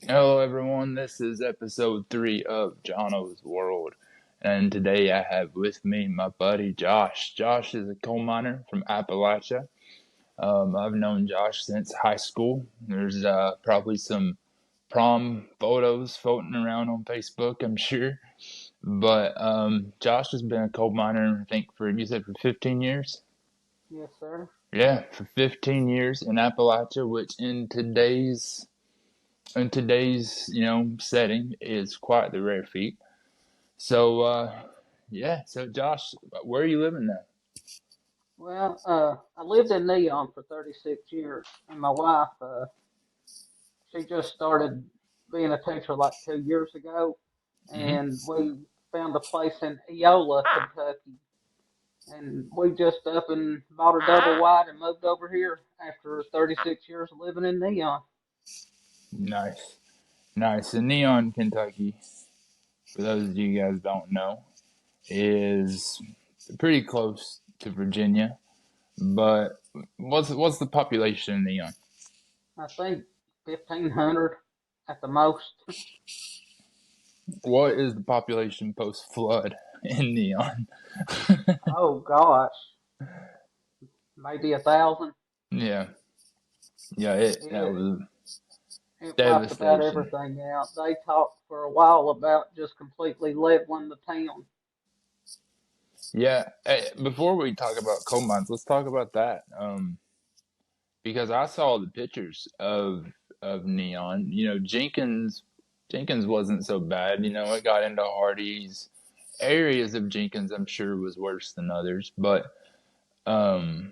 Hello, everyone. This is episode 3 of Jono's World. And today I have with me my buddy Josh. Josh is a coal miner from Appalachia. I've known Josh since high school. There's probably some prom photos floating around on Facebook, I'm sure. But Josh has been a coal miner, I think, you said for 15 years? Yes, sir. Yeah, for 15 years in Appalachia, which in today's setting is quite the rare feat. So yeah. So Josh, where are you living now? Well, I lived in Neon for 36 years, and my wife, she just started being a teacher like 2 years ago, Hmm. and we found a place in Eola, Kentucky, and we just up and bought a double wide and moved over here after 36 years of living in Neon. Nice, nice. In Neon, Kentucky, for those of you guys don't know, is pretty close to Virginia. But what's the population in Neon? I think 1,500 at the most. What is the population post flood in Neon? Oh gosh, maybe 1,000. Yeah, yeah. That It was It wiped about devastation. everything out. They talked for a while about just completely leveling the town. Yeah. Hey, before we talk about coal mines, let's talk about that. Because I saw the pictures of Neon. Jenkins wasn't so bad. It got into Hardy's. Areas of Jenkins, I'm sure, was worse than others, but um,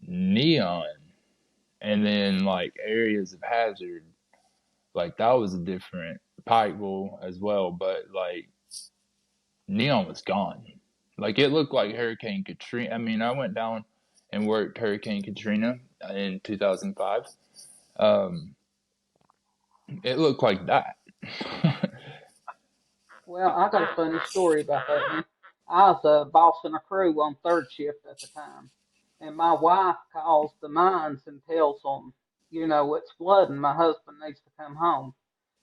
Neon, and then like areas of Hazard, like that was a different Pikeville as well, but like Neon was gone. Like it looked like Hurricane Katrina. I mean, I went down and worked Hurricane Katrina in 2005. Um, it looked like that. Well, I got a funny story about that one. I was bossing a crew on third shift at the time, and my wife calls the mines and tells them, it's flooding. My husband needs to come home.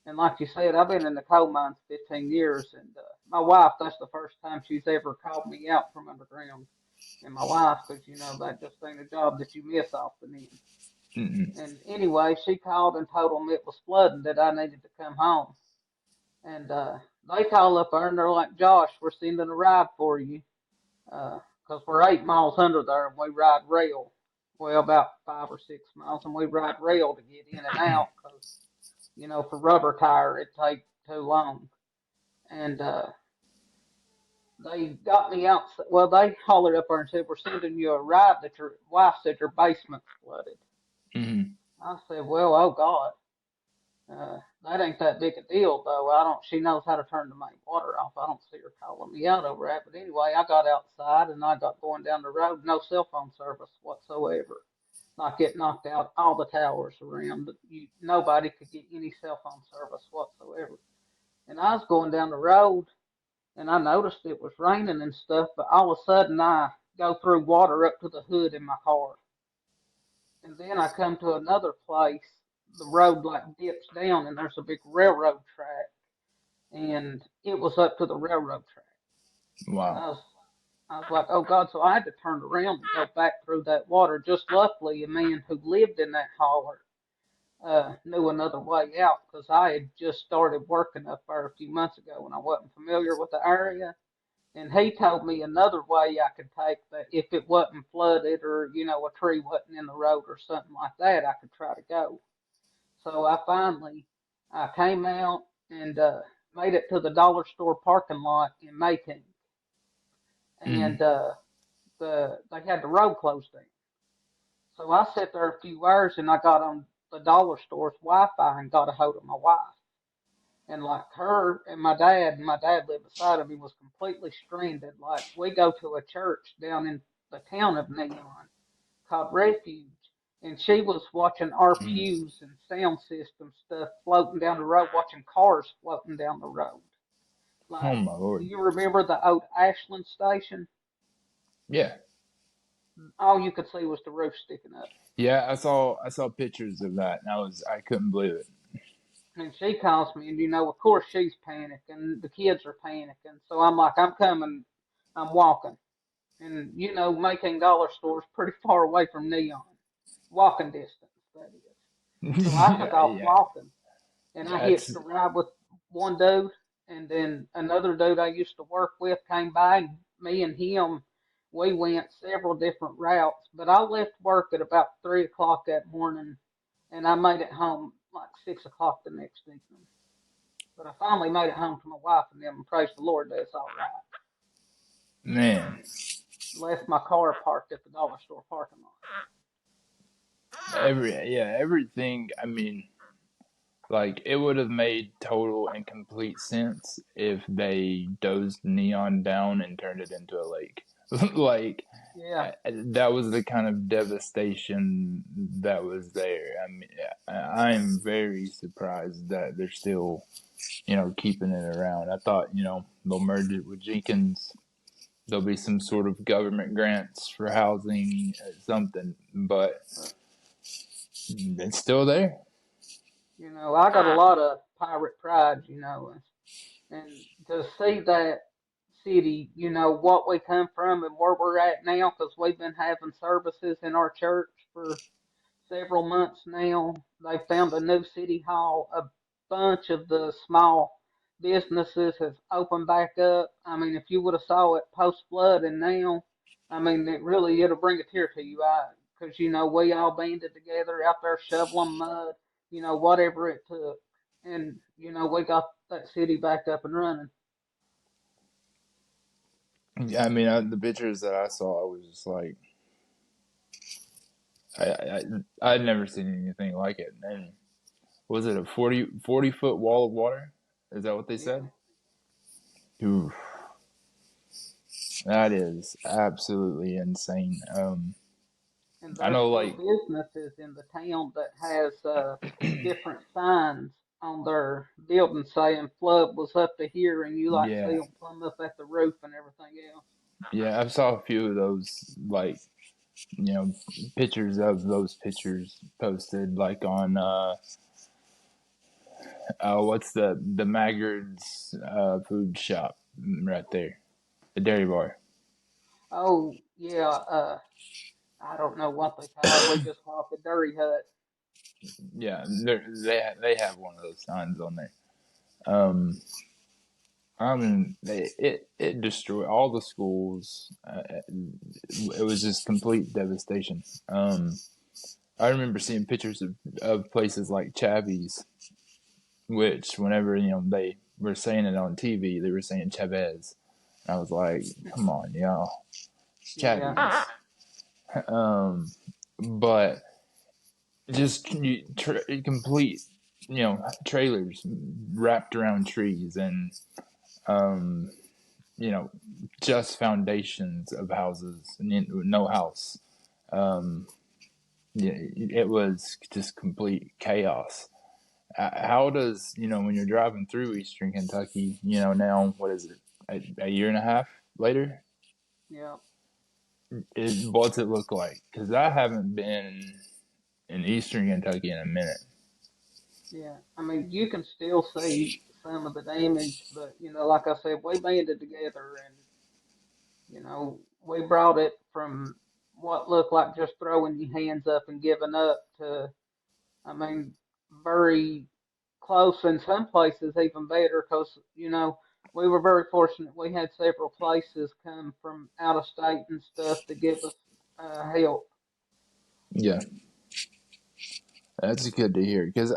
And like you said, I've been in the coal mines 15 years, and my wife, that's the first time she's ever called me out from underground. And my wife, because that just ain't a job that you miss often in. Mm-mm. And anyway, she called and told them it was flooding that I needed to come home. And they call up there and they're like, Josh, we're sending a ride for you. Because we're 8 miles under there and we ride rail. Well, about 5 or 6 miles, and we ride rail to get in and out because, for rubber tire, it takes too long. And they got me out. Well, they hollered up there and said, we're sending you a ride that your wife said your basement's flooded. Mm-hmm. I said, well, oh God. That ain't that big a deal though. I don't. She knows how to turn the main water off. I don't see her calling me out over that. But anyway, I got outside and I got going down the road. No cell phone service whatsoever. Like it knocked out all the towers around. But nobody could get any cell phone service whatsoever. And I was going down the road and I noticed it was raining and stuff. But all of a sudden I go through water up to the hood in my car. And then I come to another place. The road like dips down and there's a big railroad track and it was up to the railroad track. And Wow. I was like, oh God, so I had to turn around and go back through that water. Just luckily, a man who lived in that holler knew another way out because I had just started working up there a few months ago and I wasn't familiar with the area. And he told me another way I could take that if it wasn't flooded or, a tree wasn't in the road or something like that, I could try to go. So I came out and made it to the dollar store parking lot in Macon, Mm-hmm. and they had the road closed down. So I sat there a few hours and I got on the dollar store's Wi-Fi and got a hold of my wife. And like her and my dad lived beside of me, was completely stranded. Like we go to a church down in the town of Neon called Refuge, and she was watching RPUs and sound system stuff floating down the road, watching cars floating down the road. Oh Like, my do lord. you remember the old Ashland station? Yeah. All you could see was the roof sticking up. Yeah, I saw pictures of that and I couldn't believe it. And she calls me, and of course she's panicking. The kids are panicking. So I'm like, I'm coming. I'm walking. And making dollar stores pretty far away from Neon, walking distance, that is. So I took Yeah, off yeah. walking, and I hitched That's a ride with one dude, and then another dude I used to work with came by, and me and him, we went several different routes. But I left work at about 3 o'clock that morning, and I made it home like 6 o'clock the next evening. But I finally made it home to my wife and them, and praise the Lord, that's all right. man. Left my car parked at the dollar store parking lot. Everything. I mean, like it would have made total and complete sense if they dozed Neon down and turned it into a lake. Like Yeah, that was the kind of devastation that was there. I mean, I am very surprised that they're still, keeping it around. I thought, they'll merge it with Jenkins. There'll be some sort of government grants for housing, something, but but it's still there. I got a lot of pirate pride, and to see that city, what we come from and where we're at now, because we've been having services in our church for several months now. They found a new city hall. A bunch of the small businesses have opened back up. I mean, if you would have saw it post flood and now, I mean, it'll bring a tear to your eye because we all banded together out there shoveling mud, whatever it took, and we got that city back up and running. I mean, the pictures that I saw, I was just like, I'd never seen anything like it. And was it a 40 foot wall of water? Is that what they Yeah. said? Oof, that is absolutely insane. And I there's know, still like, businesses in the town that has different signs on their building saying flood was up to here, and you like see yeah, them plumb up at the roof and everything else. yeah, I saw a few of those, like, you know, pictures of those pictures posted, like on, what's the Maggard's food shop right there, the dairy bar. Oh yeah, I don't know what they call it. We just call it the Dirty Hut. Yeah, they have one of those signs on there. Um, I mean, it destroyed all the schools. It was just complete devastation. I remember seeing pictures of places like Chavy's, which whenever they were saying it on TV, they were saying Chavez. And I was like, come on, y'all, it's Yeah, Chavy's. But just complete, trailers wrapped around trees and um, you know, just foundations of houses, no house. Um, yeah, it was just complete chaos. How does when you're driving through Eastern Kentucky, now what is it, a year and a half later? yeah, What's it look like? Because I haven't been in Eastern Kentucky in a minute. yeah. I mean, you can still see some of the damage, but like I said, we banded together and we brought it from what looked like just throwing your hands up and giving up to, I mean, very close in some places, even better because, we were very fortunate. We had several places come from out of state and stuff to give us help. Yeah, that's good to hear. Because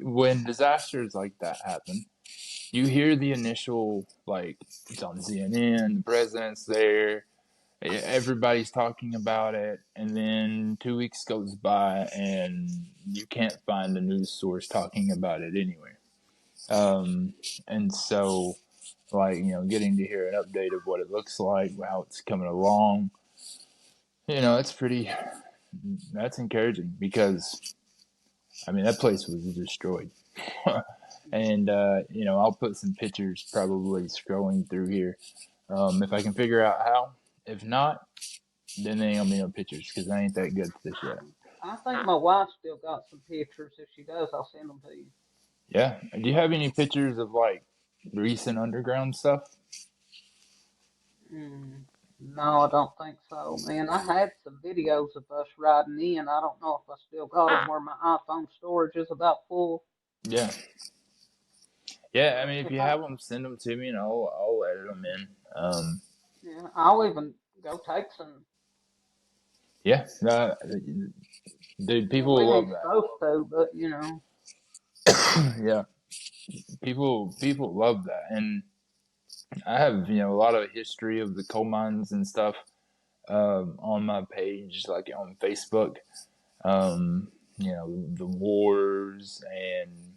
when disasters like that happen, you hear the initial, like, it's on CNN, the president's there, everybody's talking about it, and then 2 weeks goes by and you can't find a news source talking about it anywhere. Um, and so, like, getting to hear an update of what it looks like, how it's coming along, it's pretty, that's encouraging because, I mean, that place was destroyed. And, I'll put some pictures probably scrolling through here, if I can figure out how. If not, then they ain't gonna be no pictures because I ain't that good at this yet. I think my wife still got some pictures. If she does, I'll send them to you. Yeah. Do you have any pictures of like recent underground stuff? Mm, no, I don't think so, man. I had some videos of us riding in. I don't know if I still got them where my iPhone storage is about full. Yeah. Yeah. I But mean, if if you I, have them, send them to me, and I'll edit them in. yeah, I'll even go take some. Yeah. Dude, Yeah, people we love ain't that. supposed to, but Yeah. People love that, and I have a lot of history of the coal mines and stuff on my page, like on Facebook. The wars and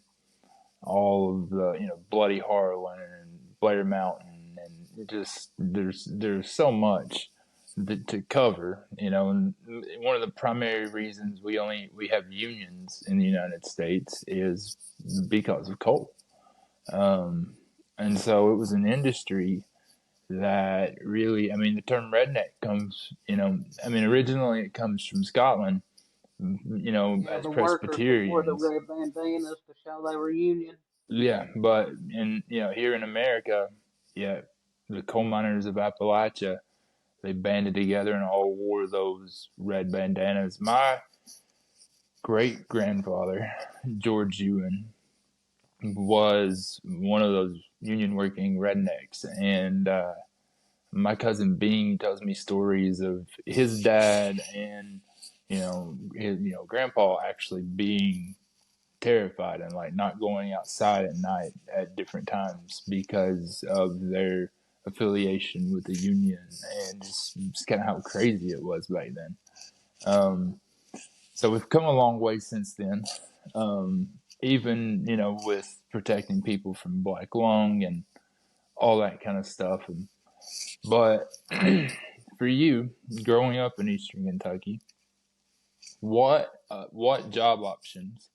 all of the Bloody Harlan and Blair Mountain, and it just there's so much to cover. And one of the primary reasons we have unions in the United States is because of coal. And so it was an industry that really, I mean, the term redneck comes, originally it comes from Scotland, yeah, as the workers that wore the Presbyterians. red bandanas to show they were Union. Yeah, but here in America, yeah, the coal miners of Appalachia, they banded together and all wore those red bandanas. My great grandfather, George Ewan, was one of those union working rednecks, and my cousin Bing tells me stories of his dad and his grandpa actually being terrified and like not going outside at night at different times because of their affiliation with the union, and just kind of how crazy it was back then. Yeah, Um, so we've come a long way since then. Even with protecting people from black lung and all that kind of stuff. But for you, growing up in Eastern Kentucky, what job options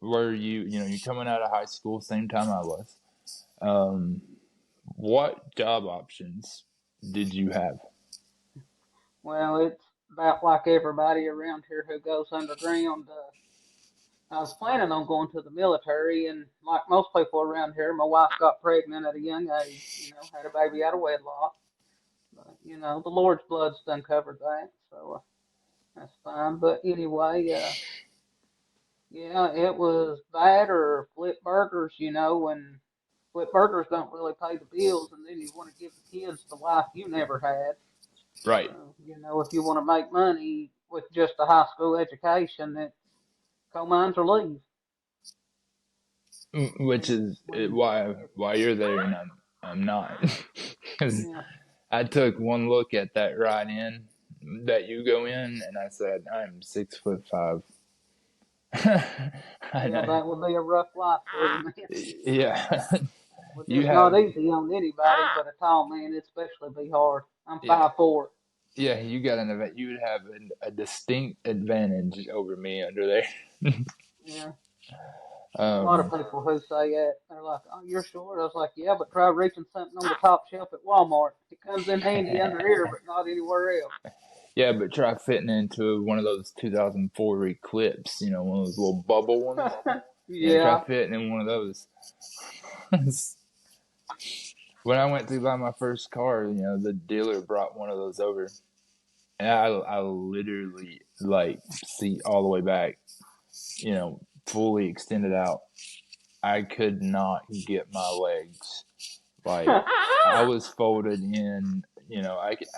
were you? You're coming out of high school, same time I was. Um, what job options did you have? well, it's about like everybody around here who goes underground. I was planning on going to the military, and like most people around here, my wife got pregnant at a young age. Had a baby out of wedlock. But the Lord's blood's done covered that, so that's fine. But anyway, yeah, it was that or flip burgers. And flip burgers don't really pay the bills, and then you want to give the kids the life you never had. Right. So, if you want to make money with just a high school education, then coal mines or leave. Which And is when why you're there and I'm not. Because yeah, I took one look at that ride in that you go in, and I said, I'm 6'5". yeah, I, that would be a rough life for you, man. yeah, Which you is not have easy on anybody, but a tall man especially be hard. I'm yeah 5'4". you got an event. You would have a distinct advantage over me under there. Yeah. A lot of um, people who say that, they're like, "Oh, you're short." I was like, "Yeah, but try reaching something on the top shelf at Walmart. It comes in handy under here, but not anywhere else." yeah, but try fitting into one of those 2004 Eclipse, one of those little bubble ones. Yeah, try Yeah. fitting in one of those. When I went to buy my first car, the dealer brought one of those over, and I literally like seat all the way back, fully extended out. I could not get my legs. Like I was folded in.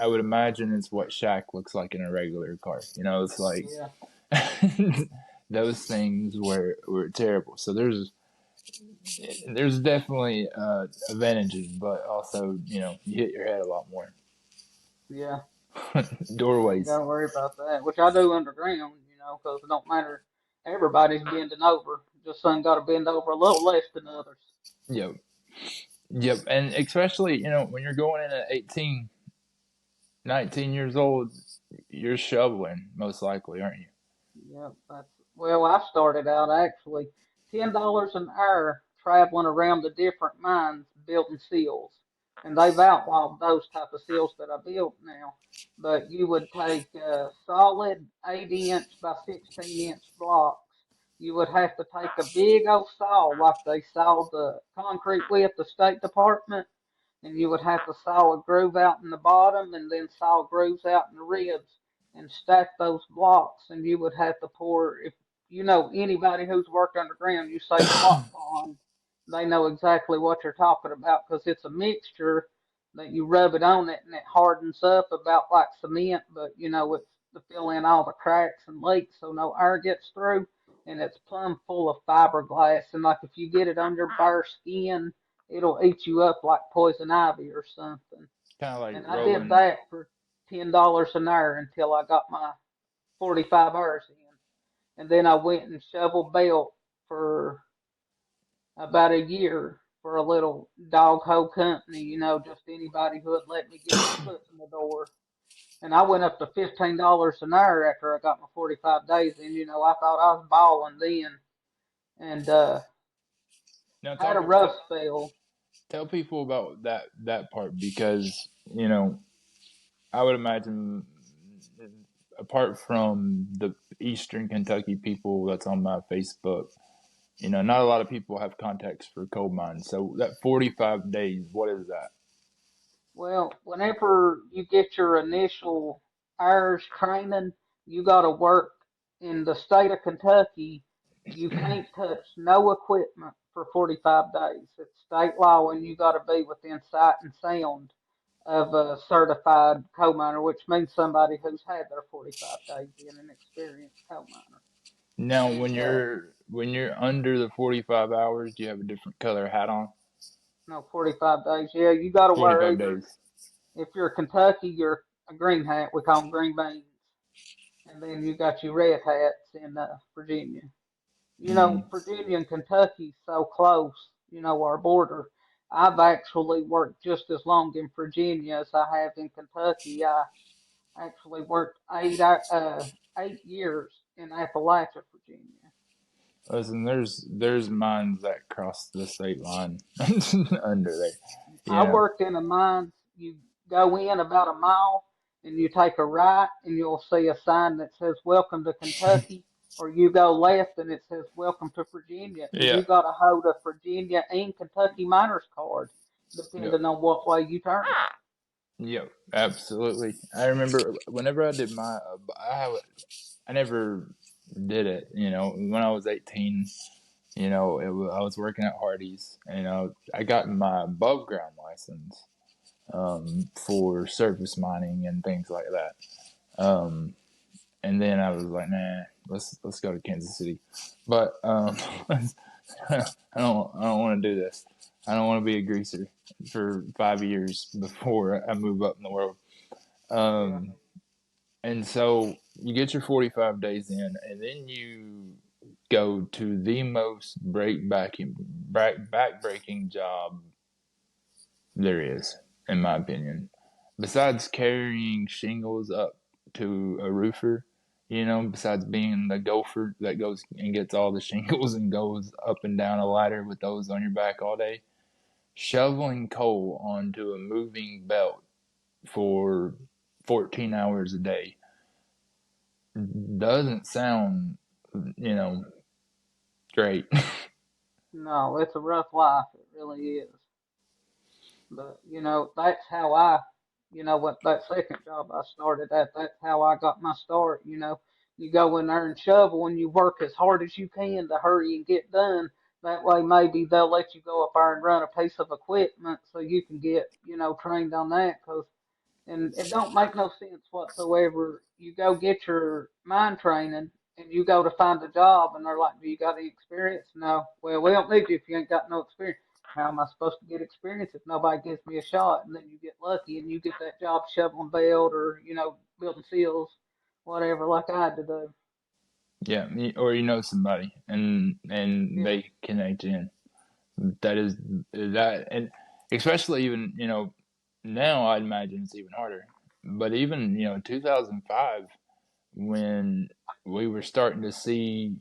I would imagine it's what Shaq looks like in a regular car. It's like Yeah. those things were terrible. So there's definitely advantages, but also you hit your head a lot more. Yeah. You ain't Doorways. got to worry about that, which I do underground, because it don't matter. Everybody's bending over. Just some got to bend over a little less than others. Yep. Yep. And especially when you're going in at 18, 19 years old, you're shoveling most likely, aren't you? Yep, well. I started out actually $10 an hour traveling around the different mines building seals, and they've outlawed those type of seals that I build now. But you would take solid 8-inch by 16-inch blocks, you would have to take a big old saw like they saw the concrete with the State Department, and you would have to saw a groove out in the bottom and then saw grooves out in the ribs and stack those blocks. And you would have to pour, if you know anybody who's worked underground, you say block bond, they know exactly what you're talking about because it's a mixture that you rub it on it and it hardens up about like cement, but it's to fill in all the cracks and leaks so no air gets through. And it's plumb full of fiberglass. And like if you get it under bare skin, it'll eat you up like poison ivy or something. Kind of like And I did rolling. that for $10 an hour until I got my 45 hours in. And then I went and shovel belt for about a year for a little dog hoe company, just anybody who would let me get my foot in the door. And I went up to $15 an hour after I got my 45 days in. I thought I was balling then, and Now had a talk rough spell. tell people about that part because I would imagine apart from the Eastern Kentucky people that's on my Facebook, not a lot of people have contacts for coal mines. So that 45 days, what is that? Well, whenever you get your initial Irish training, you got to work in the state of Kentucky. You can't touch no equipment for 45 days. It's state law, and you got to be within sight and sound of a certified coal miner, which means somebody who's had their 45 days in an experienced coal miner. Now, And when you're under the 45 hours, do you have a different color hat on? no, 45 days. Yeah, you got to wear 45 either. days. If you're Kentucky, you're a green hat. We call them green beans. And then you got your red hats in Virginia. Mm. Virginia and Kentucky so close. Our border. I've actually worked just as long in Virginia as I have in Kentucky. I actually worked 8 years in Appalachia, Virginia. Listen, there's mines that cross the state line under there. You I know, worked in a mine. You go in about a mile and you take a right and you'll see a sign that says "Welcome to Kentucky," or you go left and it says "Welcome to Virginia," and yeah, you got to hold a Virginia and Kentucky miner's card, yep, depending on what way you turn. yep, absolutely. I remember whenever I did I never did it. When I was 18, I was working at Hardee's. I got my above ground license for surface mining and things like that. Um, and then I was like, nah, let's go to Kansas City. But I don't want to do this. I don't want to be a greaser for 5 years before I move up in the world. Yeah. Um, and so you get your 45 days in, and then you go to the most back breaking job there is, in my opinion. Besides carrying shingles up to a roofer, besides being the gopher that goes and gets all the shingles and goes up and down a ladder with those on your back all day, shoveling coal onto a moving belt for 14 hours a day doesn't sound, you know, great. No, it's a rough life. It really is. But that's how what that second job I started at. That's how I got my start. You go in there and shovel, and you work as hard as you can to hurry and get done. That way, maybe they'll let you go up there and run a piece of equipment so you can get trained on that. Cause and it don't make no sense whatsoever. You go get your mine training and you go to find a job and they're like, "Do you got any experience?" No. Well, we don't need you if you ain't got no experience. How am I supposed to get experience if nobody gives me a shot? And then you get lucky and you get that job shoveling belt or building seals, whatever, like I had to do. Yeah, or somebody, and Yeah. they connect you in. That is that, and especially even now I'd imagine it's even harder. But even 2005 when we were starting to see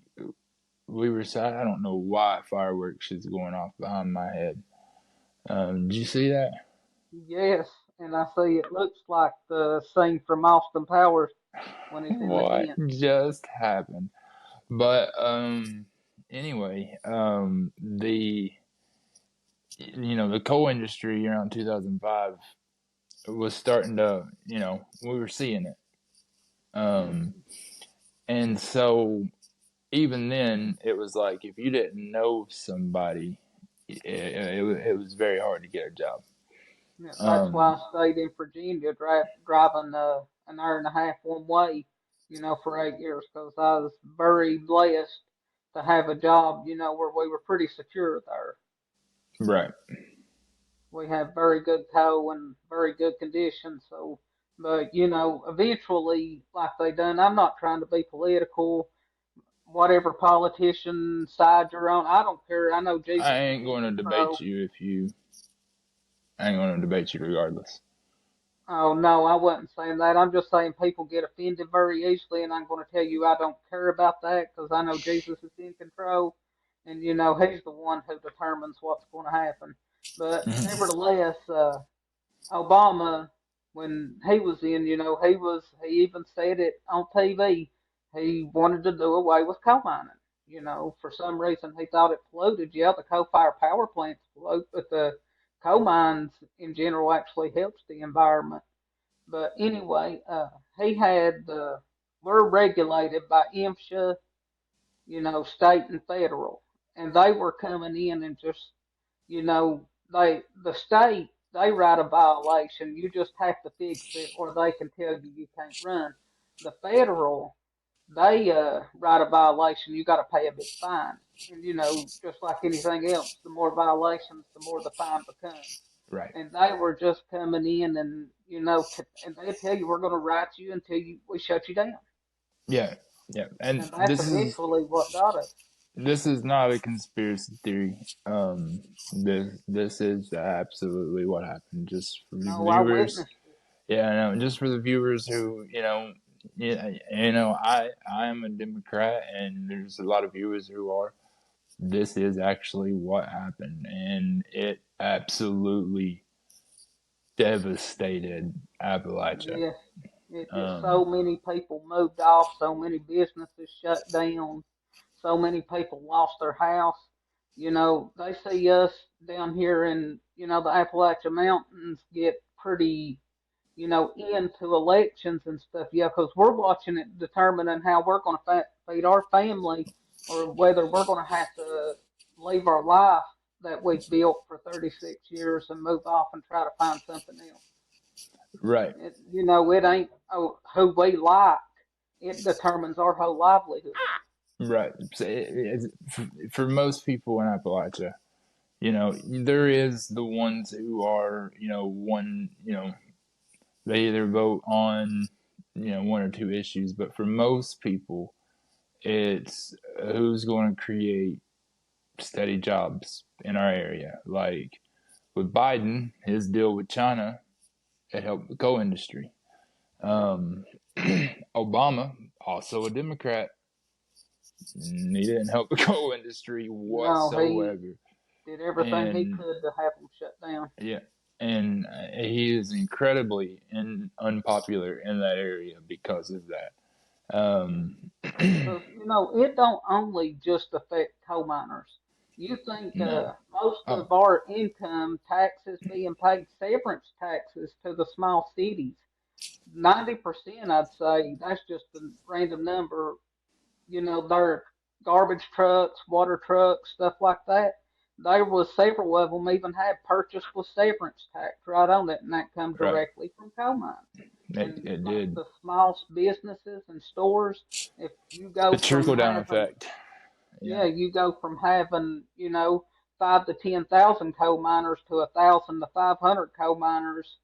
I don't know why fireworks is going off behind my head. Did you see that? Yes. And I see it looks like the scene from Austin Powers when he's in the What tent. just happened? But anyway, the coal industry around 2005 was starting to, we were seeing it. Um, Mm-hmm. and so even then, it was like if you didn't know somebody, it was very hard to get a job. Yeah, that's why Um, I stayed in Virginia, driving an hour and a half one way, for 8 years, because I was very blessed to have a job, where we were pretty secure there. right. We have very good coal and very good conditions. So, but eventually, like they done, I'm not trying to be political. Whatever politician side you're on, I don't care. I know I Jesus is ain't in going to debate control. you if you. I ain't going to debate you regardless. Oh no, I wasn't saying that. I'm just saying people get offended very easily, and I'm going to tell you I don't care about that because I know Jesus is in control, and He's the one who determines what's going to happen. But Mhm. nevertheless, Obama, when he was in, he even said it on TV. He wanted to do away with coal mining. For some reason he thought it polluted. Yeah, the coal-fired power plants pollute, but the coal mines in general actually helps the environment. But anyway, he had we're regulated by MSHA, state and federal, and they were coming in and just, the state they write a violation, you just have to fix it, or they can tell you can't run. The federal they write a violation, you got to pay a big fine, and just like anything else, the more violations, the more the fine becomes. Right. And they were just coming in and and they tell you we're going to write you until we shut you down, Yeah. Yeah. And and that's eventually what got us. this is not a conspiracy theory. This is absolutely what happened. Just for the No, I viewers. witnessed it. Yeah, I know. Just for the viewers who, yeah, I am a Democrat, and there's a lot of viewers who are. This is actually what happened, and it absolutely devastated Appalachia. Yes, it did. So Um, many people moved off, so many businesses shut down, so many people lost their house. They see us down here in, the Appalachian Mountains get pretty, into elections and stuff. Yeah, because we're watching it determining how we're going to feed our family or whether we're going to have to leave our life that we've built for 36 years and move off and try to find something else. right, It ain't who we like. It determines our whole livelihood. right. So for most people in Appalachia, there is the ones who are, they either vote on, one or two issues, but for most people, it's who's going to create steady jobs in our area. Like with Biden, his deal with China, it helped the coal industry. Yeah. Um, Obama, also a Democrat, he didn't help the coal industry No, he whatsoever. did everything he And could to have them shut down. yeah, and he is incredibly unpopular in that area because of that. Yeah. Um, Because, it don't only just affect coal miners. You think no, most oh, of our income taxes being paid severance taxes to the small cities. 90%, I'd say, that's just a random number. Their garbage trucks, water trucks, stuff like that. There was several of them even had purchased with severance tax right on it, and that come right, directly from coal mines. And it like did the small businesses and stores, if you the go from trickle down having, effect. yeah, Yeah, you go from having, 5 to 10,000 coal miners to 1,000 to 500 coal miners,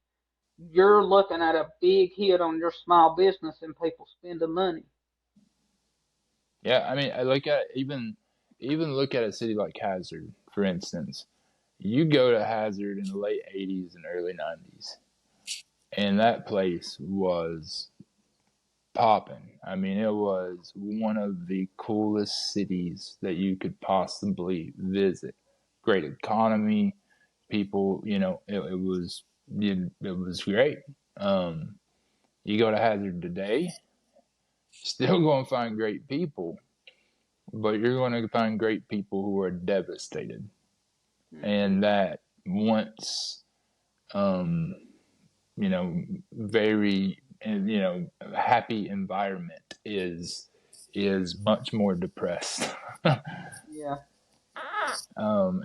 you're looking at a big hit on your small business and people spending money. yeah. I mean, I look at even look at a city like Hazard, for instance. You go to Hazard in the late '80s and early '90s, and that place was popping. I mean, it was one of the coolest cities that you could possibly visit. Great economy, people. It was great. Um, you go to Hazard today, still going to find great people, but you're going to find great people who are devastated, Hmm. and that once, um, very, happy environment is much more depressed. Yeah.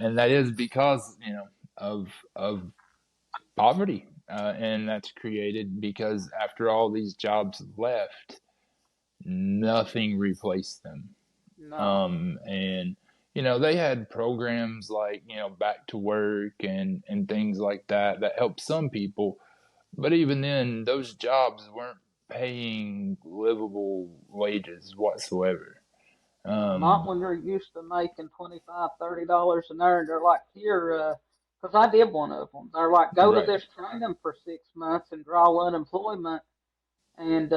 And that is because of poverty, and that's created because after all these jobs left, nothing replaced them. No. And they had programs like back to work and things like that that helped some people, but even then, those jobs weren't paying livable wages whatsoever. No, not Um, when you're used to making $25, $30 an hour. They're like, here, because I did one of them. They're like, go to right, this training for 6 months and draw unemployment, and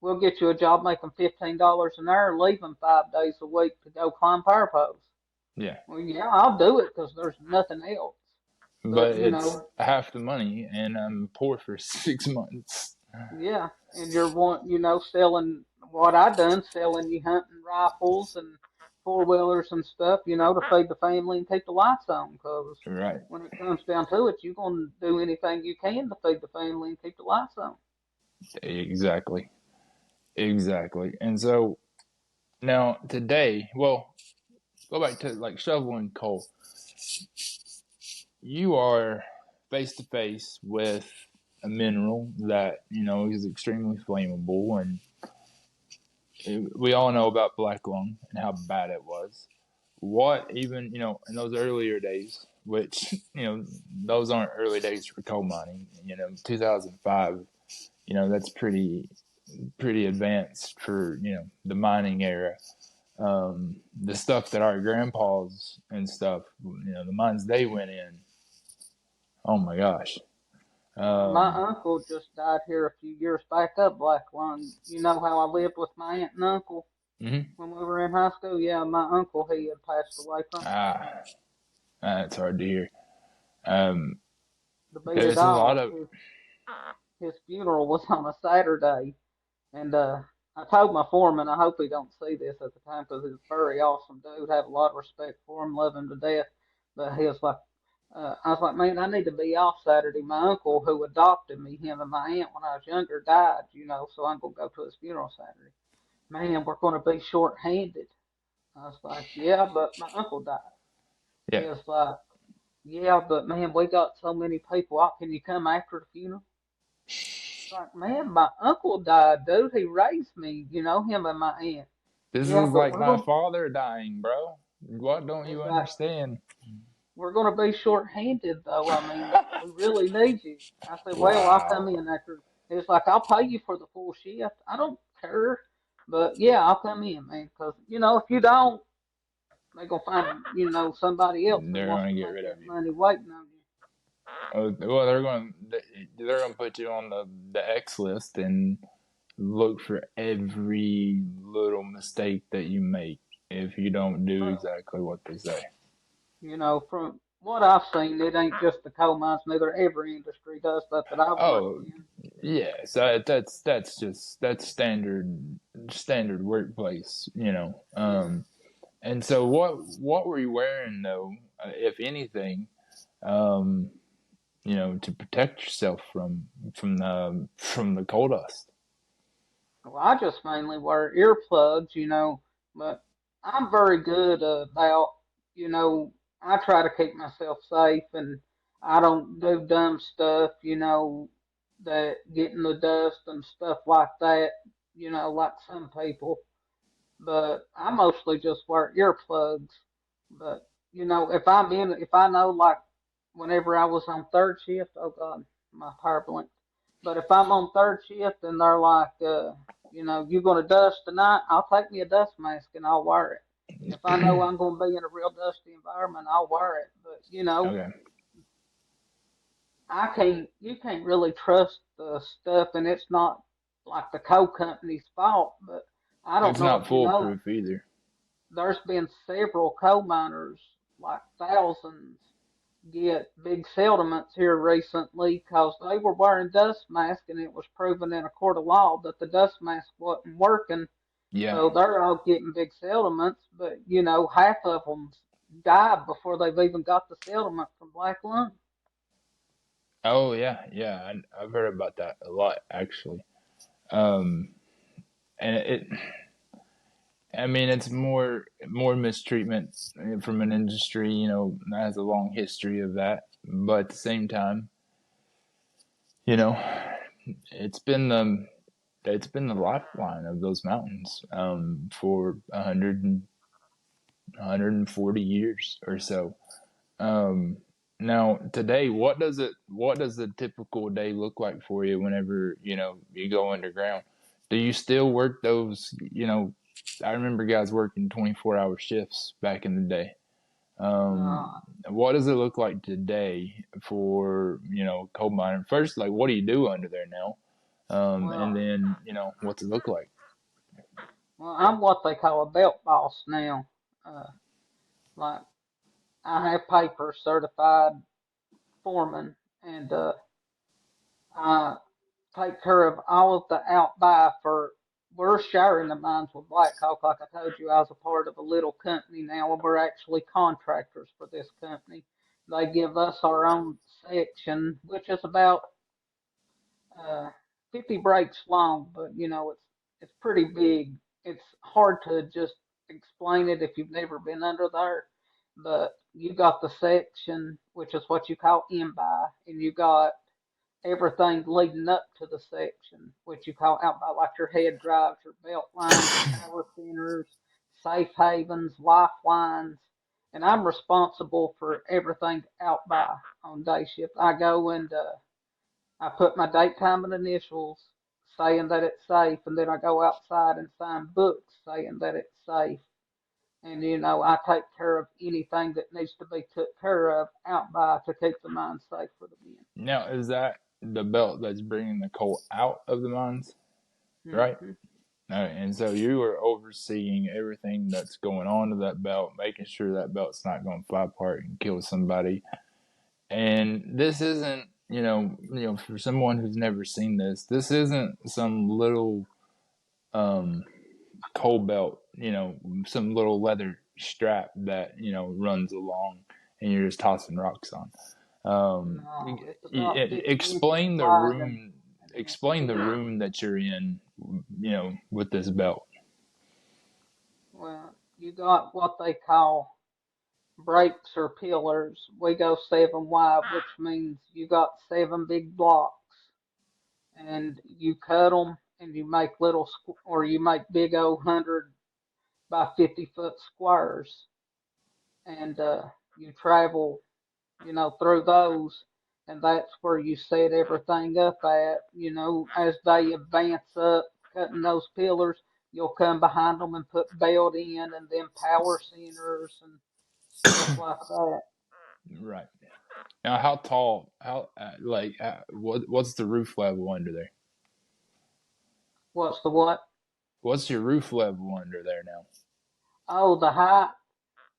we'll get you a job making $15 an hour, leaving 5 days a week to go climb power poles. yeah, Well, yeah, I'll do it because there's nothing else. but But it's half the money, and I'm poor for 6 months. yeah, and you're selling what I done, selling you hunting rifles and 4 wheelers and stuff, to feed the family and keep the lights on. Because Right, when it comes down to it, you're gonna do anything you can to feed the family and keep the lights on. exactly, exactly. And so now today, well, go back to like shoveling coal. You are face to face with a mineral that is extremely flammable, and we all know about black lung and how bad it was. What even in those earlier days, which those aren't early days for coal mining. 2005. That's pretty advanced for the mining era. The stuff that our grandpas and stuff, the mines they went in. Oh my gosh. My Um, uncle just died here a few years back up Black Lung. You know how I lived with my aunt and uncle mhm. when we were in high school? Yeah, my uncle, he had passed away from it. Ah, that's hard to hear. Um, To beat it there's a lot all, of his funeral was on a Saturday. And I told my foreman, I hope he don't see this at the time because he's a very awesome dude. Have a lot of respect for him, love him to death. But he was like, I was like, man, I need to be off Saturday. My uncle, who adopted me, him and my aunt when I was younger, died, so I'm gonna go to his funeral Saturday. Man, we're gonna be short-handed. I was like, yeah, but my uncle died. He yeah. was like, yeah, but man, we got so many people. Can you come after the funeral? Like, man, my uncle died, dude. He raised me, him and my aunt. This Yeah, is but like we're my gonna father dying, bro. What don't you it's like understand? we're gonna be short-handed though. I mean, we really need you. I said, well, I'll come Wow. in after. It's like I'll pay you for the full shift. I don't care, but yeah, I'll come in, man. Because if you don't, they're gonna find somebody else who They're wants gonna to get make rid of that you. money waiting on you. Well, they're gonna put you on the X list and look for every little mistake that you make if you don't do Well, exactly what they say. from what I've seen, it ain't just the coal mines. Neither every industry does that I've worked Oh, in. yeah. So that's standard workplace. Yeah. And so what were you wearing though, if anything, um, to protect yourself from the coal dust? Well, I just mainly wear earplugs, but I'm very good about, you know, I try to keep myself safe and I don't do dumb stuff, that get in the dust and stuff like that, like some people. But I mostly just wear earplugs. But, if I know, like, whenever I was on third shift, oh God, my power blinked. But if I'm on third shift and they're like, you're going to dust tonight, I'll take me a dust mask and I'll wear it. If I know I'm going to be in a real dusty environment, I'll wear it. But, Okay. you can't really trust the stuff, and it's not like the coal company's fault, but I don't It's know not if you know, foolproof either. there's been several coal miners, like thousands, get big settlements here recently because they were wearing dust masks, and it was proven in a court of law that the dust mask wasn't working, Yeah. So they're all getting big settlements, but half of them died before they've even got the settlement from black lung. Oh yeah, yeah. I've heard about that a lot actually. Um, and I mean, it's more mistreatment from an industry, that has a long history of that. But at the same time, you know, it's been the it's been the lifeline of those mountains for 140 years or so. Um, Now today, what does the typical day look like for you whenever you go underground? Do you still work those? I remember guys working 24-hour shifts back in the day. Um, Uh, what does it look like today for coal mining? First, like what do you do under there now? And well, then what's it look like? well, I'm what they call a belt boss now. Uh, like I have paper certified foreman, and I take care of all of the outbuy for. We're sharing the mines with Black Hawk. Like I told you, I was a part of a little company now, and we're actually contractors for this company. They give us our own section, which is about uh, 50 breaks long, but it's pretty big. It's hard to just explain it if you've never been under there. But you got the section, which is what you call in by, and you got everything leading up to the section, which you call out by, like your head drives, your belt lines, your power centers, safe havens, lifelines. And I'm responsible for everything out by on day shift. I go and I put my date, time, and initials saying that it's safe, and then I go outside and sign books saying that it's safe. And I take care of anything that needs to be took care of out by to keep the mine safe for the Now, is that the belt that's bringing the coal out of the mines, men. right? And so you are overseeing everything that's going on to that belt, making sure that belt's not going to fly apart and kill somebody. And this isn't, for someone who's never seen this, this isn't some little um, coal belt, some little leather strap that runs along and you're just tossing rocks on. No, it's about 50 inches Explain the wide room. and an inch Explain the deep. room that you're in, with this belt. Well, you got what they call breaks or pillars. We go 7 wide, which means you got 7 big blocks, and you cut them and you make or you make big old 100 by 50 foot squares, and you travel, through those, and that's where you set everything up at. As they advance up, cutting those pillars, you'll come behind them and put belt in, and then power centers and stuff like that. Right. Now, how tall? How what's the roof level under there? What's the what? What's your roof level under there now? Oh, the height.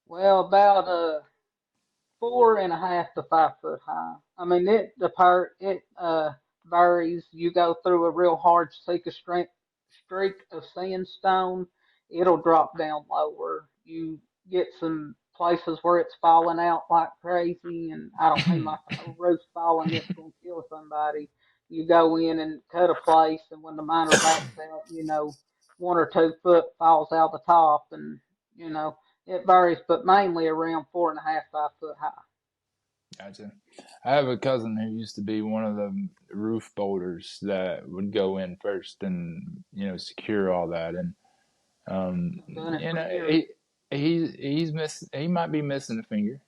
Well, about 4.5 to 5 foot high. I mean, it varies. You go through a real hard streak of sandstone, it'll drop down lower. You get some places where it's falling out like crazy, and I don't mean like the whole roof's falling, it's gonna kill somebody. You go in and cut a place, and when the miner backs out, 1 or 2 foot falls out the top, and you know it varies, but mainly around 4.5, 5 foot high. Gotcha. I have a cousin who used to be one of the roof bolters that would go in first and secure all that. And I've done it you for know years. he might be missing a finger,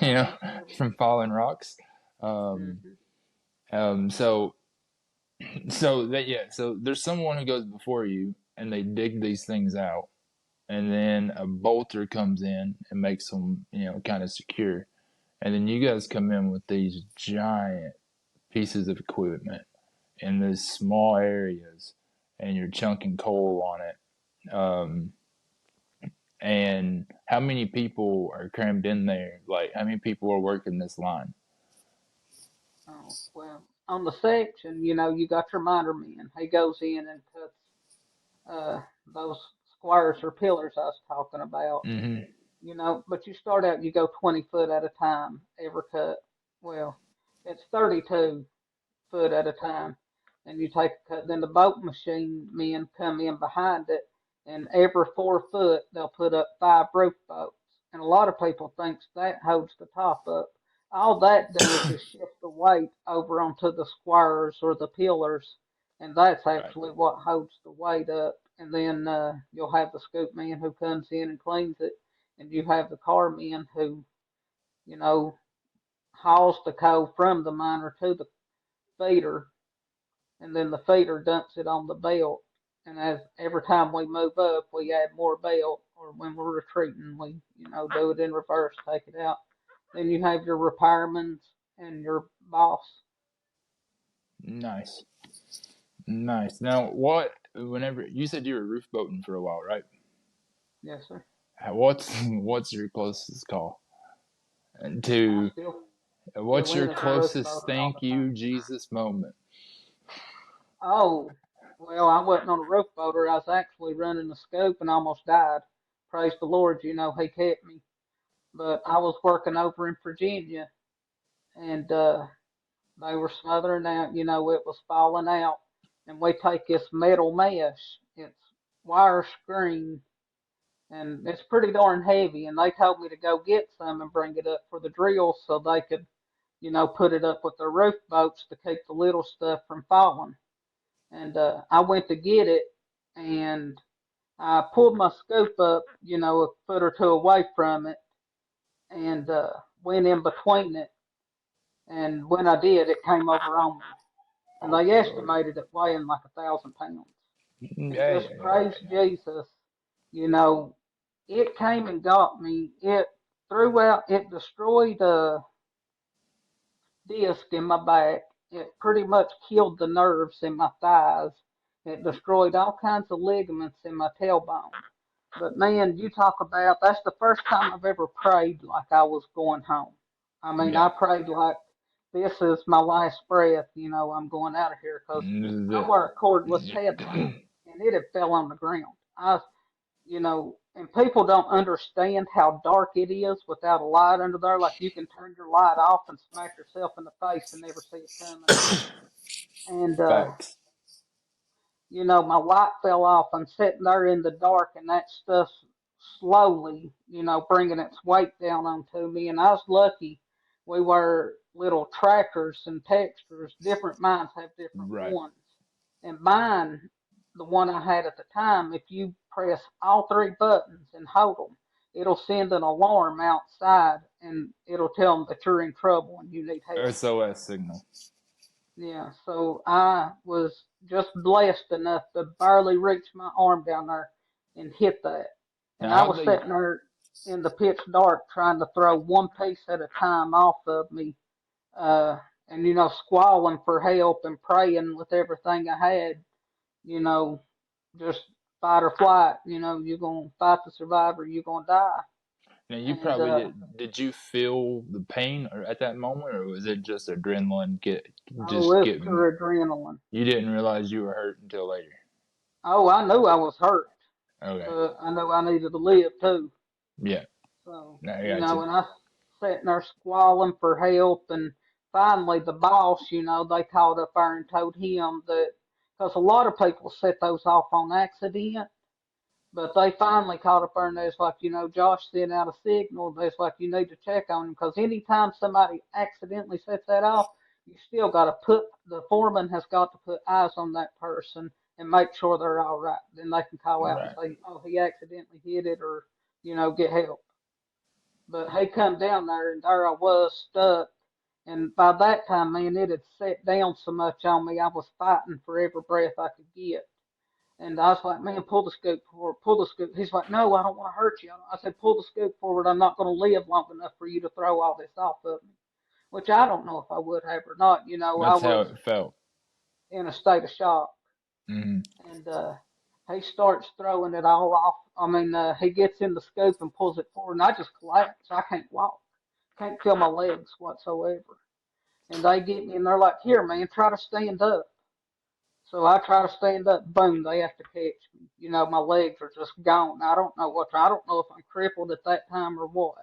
you know, Absolutely. from falling rocks. Um, Hmm. so that yeah, so there's someone who goes before you and they dig these things out, and then a bolter comes in and makes them kind of secure, and then you guys come in with these giant pieces of equipment in these small areas, and you're chunking coal on it. And how many people are crammed in there? Like, how many people are working this line? Oh, well, on the section, you got your miner man. He goes in and cuts. uh, those squares or pillars I was talking about. Mm-hmm. But you start out, you go 20 foot at a time every cut. Well, it's 32 foot at a time, and you take a cut. Then the boat machine men come in behind it, and every 4 foot they'll put up 5 roof boats. And a lot of people thinks that holds the top up. All that does is shift the weight over onto the squares or the pillars, and that's Right. actually what holds the weight up. And then you'll have the scoop man who comes in and cleans it, and you have the car men who, you know, hauls the coal from the miner to the feeder, and then the feeder dumps it on the belt. And as every time we move up, we add more belt, or when we're retreating, we do it in reverse, take it out. Then you have your repairmen and your boss. Nice. Nice. Now, what? Whenever you said you were roof boating for a while, right? Yes, sir. What's your closest call? And I to still what's your in as a roof closest boater all thank the time. you Jesus moment? Oh, well, I wasn't on a roof boater. I was actually running the scoop and almost died. Praise the Lord, he kept me. But I was working over in Virginia, and they were smothering out. It was falling out. And we take this metal mesh. It's wire screen, and it's pretty darn heavy. And they told me to go get some and bring it up for the drills so they could, put it up with their roof boats to keep the little stuff from falling. And I went to get it, and I pulled my scoop up, a foot or two away from it, and went in between it. And when I did, it came over on me. And Oh they Lord. estimated it weighing like 1,000 pounds. And Yeah, just yeah, yeah, praise Jesus, you know, it came and got me. It destroyed a disc in my back. It pretty much killed the nerves in my thighs. It destroyed all kinds of ligaments in my tailbone. But man, you talk about that's the first time I've ever prayed like I was going home. I mean, yeah. I prayed like this is my last breath. I'm going out of here because This is I it. wear a cordless headlamp and it had fell on the ground. And people don't understand how dark it is without a light under there. Like you can turn your light off and smack yourself in the face and never see it coming. And Facts. my light fell off. I'm sitting there in the dark, and that stuff slowly, bringing its weight down onto me. And I was lucky. We were little trackers and textures. Different mines have different Right. ones. And mine, the one I had at the time, if you press all 3 buttons and hold them, it'll send an alarm outside, and it'll tell them that you're in trouble and you need help. SOS signal. Yeah, so I was just blessed enough to barely reach my arm down there and hit that. And Now, I how was they? sitting there in the pitch dark trying to throw one piece at a time off of me, uh, and squalling for help and praying with everything I had, you know, just fight or flight. You're gonna fight to survive or you're gonna die. Now, you And probably did. Did you feel the pain or at that moment, or was it just adrenaline? oh, Just it's getting. pure adrenaline. You didn't realize you were hurt until later. Oh, I knew I was hurt, Okay. but I knew I needed to live too. Yeah. So, Now I got you. and I sitting there squalling for help, and finally the boss, they called up there and told him that, because a lot of people set those off on accident, but they finally called up there and they was like, Josh sent out a signal. They was like, you need to check on him, because anytime somebody accidentally sets that off, you still got to the foreman has got to put eyes on that person and make sure they're all right. Then they can call out and Right. say, oh, he accidentally hit it, or, get help. But he come down there, and there I was stuck. And by that time, man, it had set down so much on me, I was fighting for every breath I could get. And I was like, man, pull the scoop forward, pull the scoop. He's like, no, I don't want to hurt you. I said, pull the scoop forward. I'm not going to live long enough for you to throw all this off of me. Which I don't know if I would have or not. I That's how was it felt. in a state of shock. Hmm. And he starts throwing it all off. I mean, he gets in the scoop and pulls it forward, and I just collapse. I can't walk, can't feel my legs whatsoever. And they get me, and they're like, here, man, try to stand up. So I try to stand up, boom, they have to catch me. My legs are just gone. I don't know I don't know if I'm crippled at that time or what.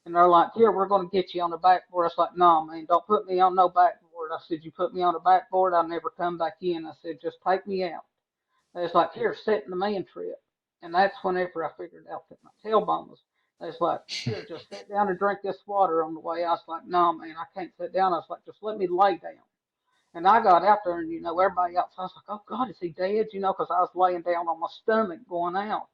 And they're like, here, we're going to get you on the backboard. I was like, no, man, don't put me on no backboard. I said, you put me on the backboard, I'll never come back in. I said, just take me out. They was like, here, sit in the man trip. And that's whenever I figured out that my tailbone was. They was like, here, just sit down and drink this water on the way. I was like, no, man, I can't sit down. I was like, just let me lay down. And I got out there, and everybody else, I was like, oh God, is he dead? Because I was laying down on my stomach going out.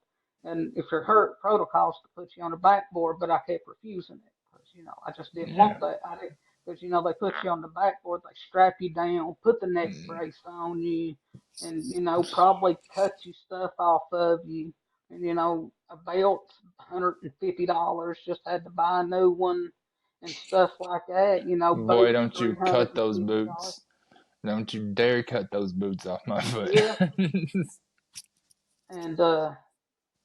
And if you're hurt, protocols to put you on the backboard, but I kept refusing it because I just didn't want Yeah. that. I didn't because they put you on the backboard, they strap you down, put the neck Mm. brace on you, and probably cut you stuff off of you. And a belt's $150, just had to buy a new one and stuff like that. Boy, Boots don't three you hundred cut and those fifty dollars. boots. Don't you dare cut those boots off my foot. Yeah, and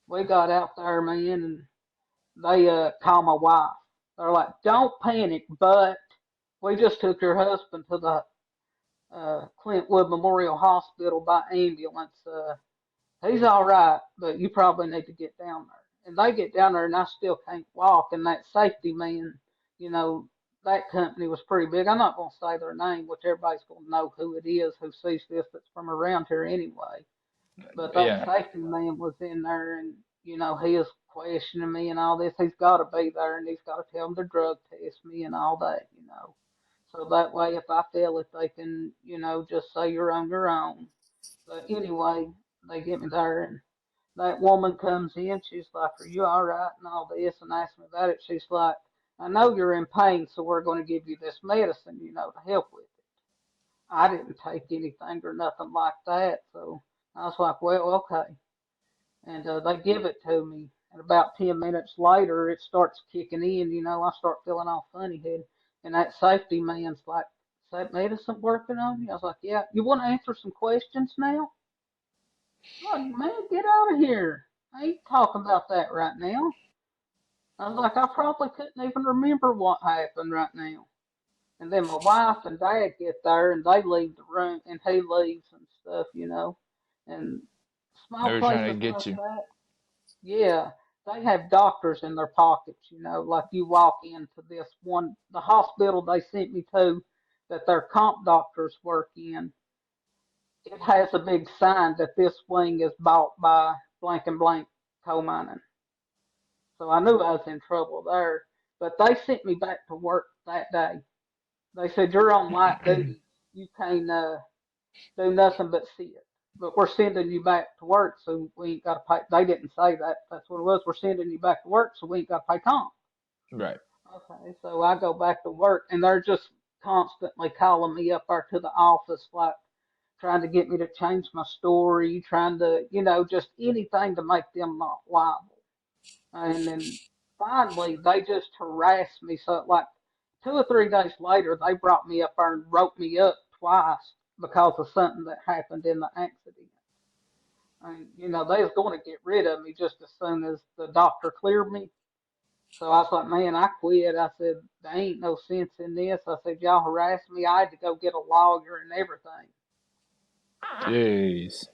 we got out there, man, and they called my wife. They're like, "Don't panic, but we just took your husband to the Clintwood Memorial Hospital by ambulance. He's all right, but you probably need to get down there." And they get down there, and I still can't walk. And that safety man, you know, that company was pretty big. I'm not going to say their name, which everybody's going to know who it is who sees this that's from around here anyway. But that Yeah. safety man was in there, and he is questioning me and all this. He's got to be there, and he's got to tell them to drug test me and all that. So that way, if I feel it, they can, just say you're on your own. But anyway, they get me there, and that woman comes in. She's like, "Are you all right?" and all this, and asks me about it. She's like, "I know you're in pain, so we're going to give you this medicine, to help with it." I didn't take anything or nothing like that, so I was like, "Well, okay." And they give it to me. And about 10 minutes later, it starts kicking in. I start feeling all funny head. And that safety man's like, "Is that medicine working on you?" I was like, "Yeah." "You want to answer some questions now?" "Oh, man, get out of here. I ain't talking about that right now." I was like, "I probably couldn't even remember what happened right now." And then my wife and dad get there and they leave the room and he leaves and stuff. And They small were trying places to like get you. that, yeah, they have doctors in their pockets, like you walk into this one, the hospital they sent me to that their comp doctors work in. It has a big sign that this wing is bought by blank and blank coal mining. So I knew I was in trouble there. But they sent me back to work that day. They said, "You're on light duty. You can't do nothing but sit. But we're sending you back to work, so we ain't got to pay." They didn't say that. That's what it was. "We're sending you back to work, so we ain't got to pay comp." Right. Okay, so I go back to work, and they're just constantly calling me up there to the office, like trying to get me to change my story, trying to, just anything to make them not liable. And then finally, they just harassed me. So, like 2 or 3 days later, they brought me up there and wrote me up twice because of something that happened in the accident. And, they was going to get rid of me just as soon as the doctor cleared me. So I was like, "Man, I quit." I said, "There ain't no sense in this." I said, "Y'all harassed me. I had to go get a lawyer and everything." Jeez.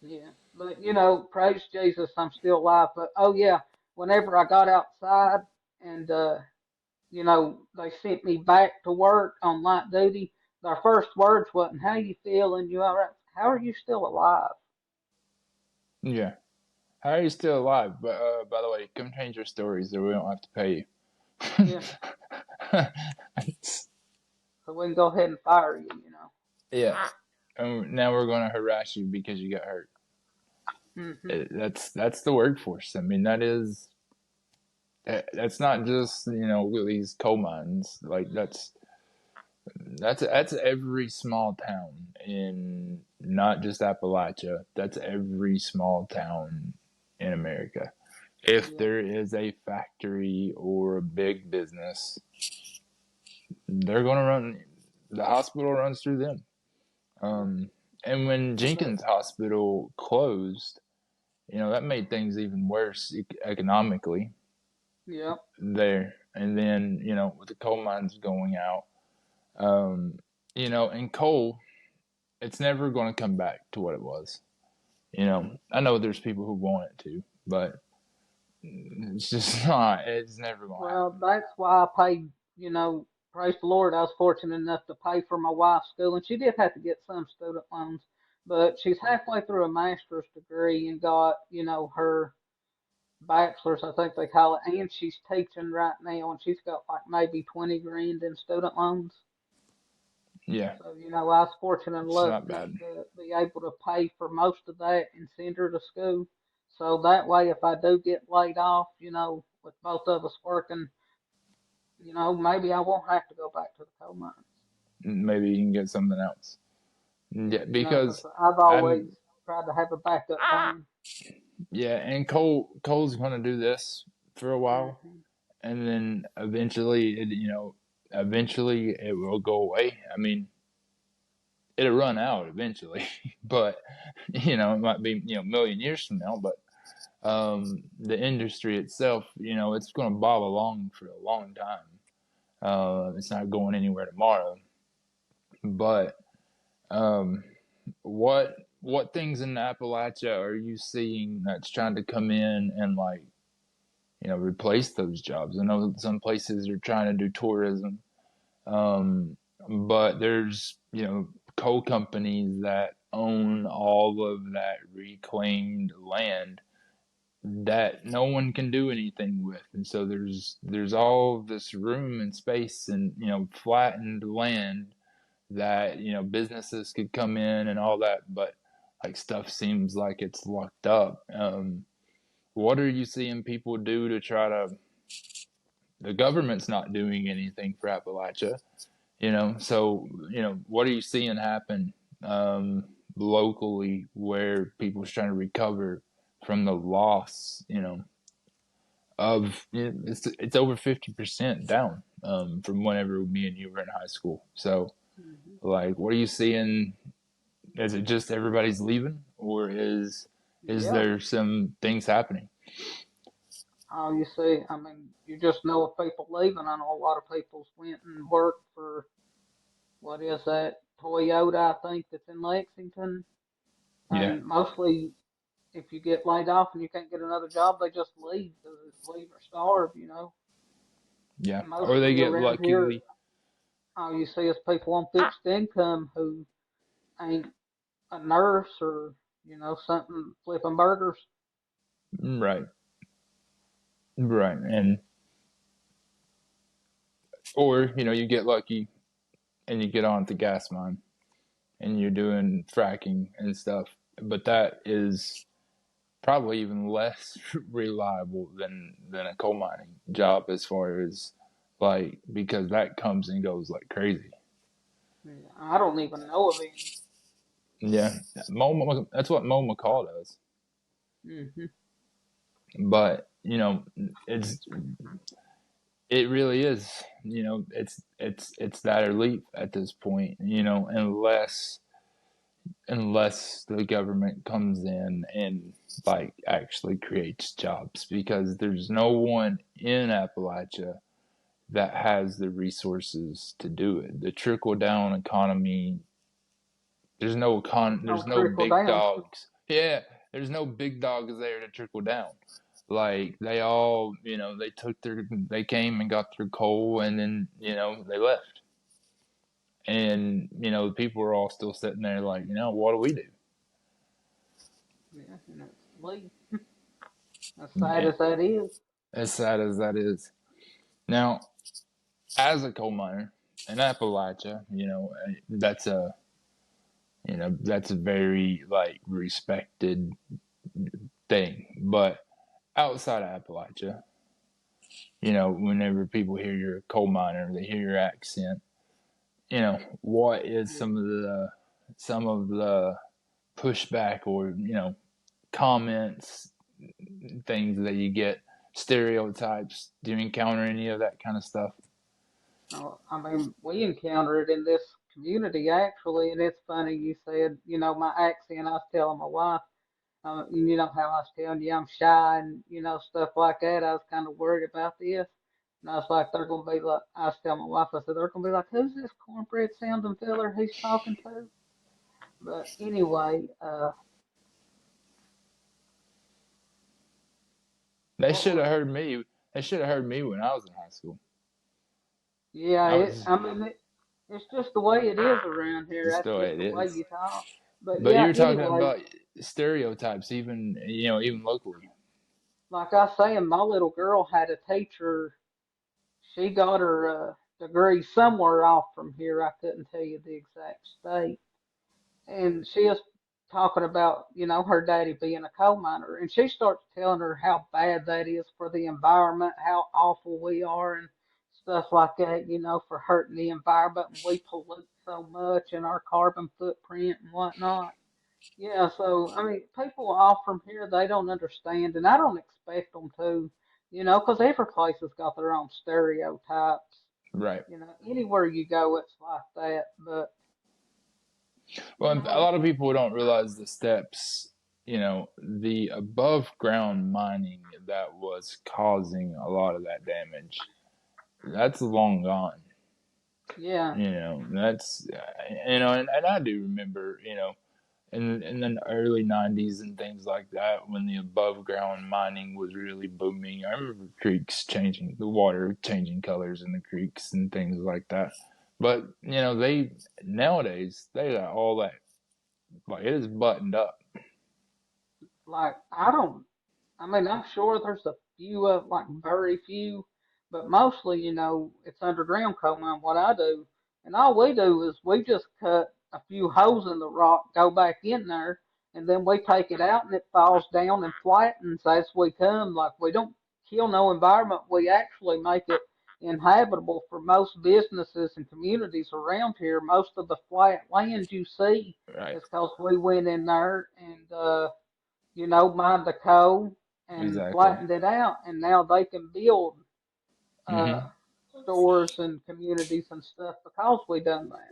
Yeah. But, praise Jesus, I'm still alive. But, oh, yeah, whenever I got outside and, they sent me back to work on light duty, their first words wasn't, "How you feeling? You all right?" "How are you still alive?" Yeah. How are you still alive? But by the way, come change your stories, or we don't have to pay Yeah. you. So we can go ahead and fire you. Yeah. And now we're going to harass you because you got hurt. Hmm. That's the workforce. I mean, that's not just these coal mines. Like that's every small town in not just Appalachia. That's every small town in America. If Yeah. there is a factory or a big business, they're going to run. The hospital runs through them. Yeah. And when But, Jenkins Hospital closed, that made things even worse economically yeah. there. And then, with the coal mines going out, and coal. it's never going to come back to what it was. You know, I know there's people who want it to, but it's just not. It's never going to Well, happen. that's why I paid, praise the Lord, I was fortunate enough to pay for my wife's school, and she did have to get some student loans, but she's halfway through a master's degree and got, her bachelor's, I think they call it, and she's teaching right now, and she's got like maybe 20 grand in student loans. Yeah, So, I was fortunate it's enough not bad. to be able to pay for most of that and send her to school. So that way, if I do get laid off, with both of us working, maybe I won't have to go back to the coal mines. Maybe you can get something else. Yeah, Because because I've always I'm. tried to have a backup plan. Yeah, and Cole's going to do this for a while, Hmm. and then eventually it will go away. I mean, it'll run out eventually, but it might be a million years from now. But the industry itself, it's going to bob along for a long time. It's not going anywhere tomorrow. But um, what things in Appalachia are you seeing that's trying to come in and like replace those jobs? I know some places are trying to do tourism, um, but there's coal companies that own all of that reclaimed land that no one can do anything with, and so there's all this room and space and flattened land that businesses could come in and all that, but like stuff seems like it's locked up. What are you seeing people do to try to? The government's not doing anything for Appalachia, so what are you seeing happen locally where people's trying to recover from the loss, of it's over 50% down from whenever me and you were in high school. So Hmm. like, what are you seeing? Is it just everybody's leaving, or is Yeah. there some things happening? You see, I mean, you just know of people leaving. I know a lot of people's went and worked for, what is that, Toyota, I think, that's in Lexington. Yeah, And mostly, if you get laid off and you can't get another job, they just leave because it's leave or starve. yeah, or they Mostly get around here, lucky. all you see is people on fixed income who ain't a nurse or, something flipping burgers. Right, right, and or you get lucky and you get on the gas mine and you're doing fracking and stuff, but that is probably even less reliable than a coal mining job as far as like, because that comes and goes like crazy. Yeah, I don't even know of any. Yeah, that's what Mo McCall does. Hmm. But it's it really is. It's that elite at this point. Unless the government comes in and like actually creates jobs, because there's no one in Appalachia that has the resources to do it. The trickle down economy, There's there's no no trickle big down. dogs. Yeah, there's no big dogs there to trickle down. Like they all, they came and got their coal, and then they left. And people are all still sitting there like, what do we do? Yeah, and it's leave. As sad Yeah, as that is. as sad as that is. Now, as a coal miner in Appalachia, that's a very like respected thing. But outside of Appalachia, whenever people hear you're a coal miner, they hear your accent. What is Yeah. some of the pushback, or comments, things that you get, stereotypes? Do you encounter any of that kind of stuff? I mean, we encounter it in this community actually, and it's funny you said, my accent. I was telling my wife, you know how I was telling you I'm shy and stuff like that. I was kind of worried about this, and I was like, they're gonna be like, I was telling my wife, I said they're gonna be like, who's this cornbread sounding feller he's talking to? But anyway, They what should have was heard me. They should have heard me when I was in high school. yeah, I was I mean, it's just the way it is around here. just That's the way just it the way is. you talk. But But you yeah, were talking anyway, about stereotypes, even even locally. like I say, my little girl had a teacher. She got her degree somewhere off from here. I couldn't tell you the exact state. And she was talking about, her daddy being a coal miner. And she starts telling her how bad that is for the environment, how awful we are, and stuff like that, for hurting the environment. And we pollute so much and our carbon footprint and whatnot. Yeah, so, I mean, people off from here, they don't understand, and I don't expect them to, 'cause every place has got their own stereotypes. Right. Anywhere you go, it's like that. But, Well, a it's lot of people don't realize the steps, the above ground mining that was causing a lot of that damage. That's long gone. yeah. That's, and I do remember, in the early 90s and things like that when the above ground mining was really booming. I remember creeks changing, the water changing colors in the creeks and things like that. But, they nowadays, they got all that, like, it is buttoned up. Like, I mean, I'm sure there's a few of, like, very few, but mostly, it's underground coal mine, what I do. And all we do is we just cut a few holes in the rock, go back in there, and then we take it out and it falls down and flattens as we come. Like, we don't kill no environment. We actually make it inhabitable for most businesses and communities around here. Most of the flat land you see Right. is because we went in there and, mined the coal and Exactly. flattened it out, and now they can build uh, Hmm. stores and communities and stuff because we done that.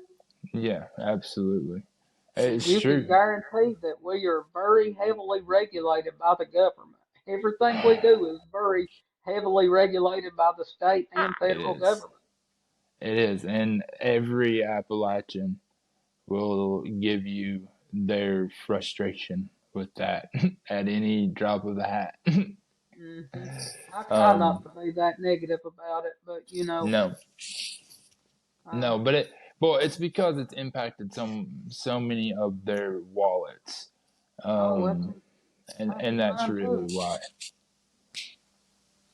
Yeah, absolutely. And It's you can true. guarantee that we are very heavily regulated by the government. Everything we do is very heavily regulated by the state and It federal is. government. It is. And every Appalachian will give you their frustration with that at any drop of a hat. I try not um, to be that negative about it, but no, uh, no, but it's because it's impacted so many of their wallets, oh, um, it's and impacted that's mine really too. why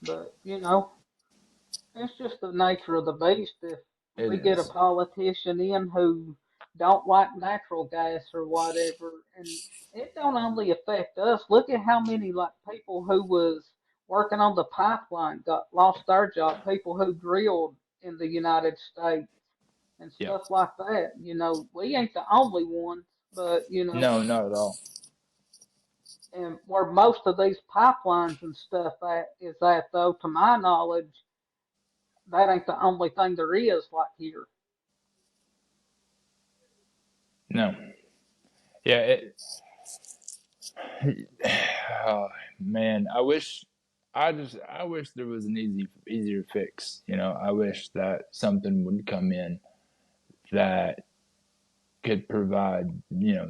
But it's just the nature of the beast. If it we get a is. politician in who don't like natural gas or whatever, and it don't only affect us. Look at how many like people who was working on the pipeline got lost their job. People who drilled in the United States and Yeah. stuff like that. We ain't the only ones, but No, not at all. and where most of these pipelines and stuff at though, to my knowledge, that ain't the only thing there is like here. No. Yeah. Oh, man, I wish there was an easier fix. I wish that something would come in that could provide,